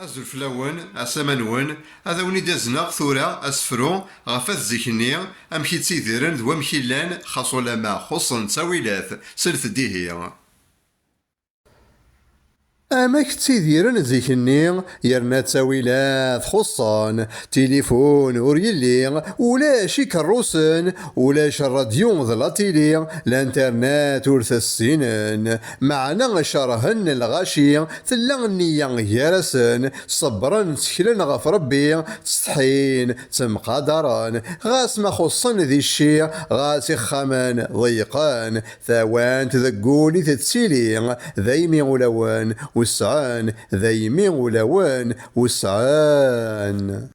أزل فلاون أسامنون هذا وني دازنا ثورة أسفرو غفاث زيكني أمكي تسيديرن ذو أمكي لان خاصو لما خصن تاويلات سلف ديهي. أماك تيديرن زيكني يرنا تاويلات خصان تليفون وريلي ولا شي كروسن ولا الراديو ذا تيلي الانترنت ورث السنن معنا شرهن الغاشي ثلا النية يارسن صبرا تكلن غف ربي تستحين تمقادران غاس ما خصن ذي الشي غاس خامان ضيقان ثوان تذقولي تتسيلي ذيمي ولوان وسعان ذيمي ولوان وسعان.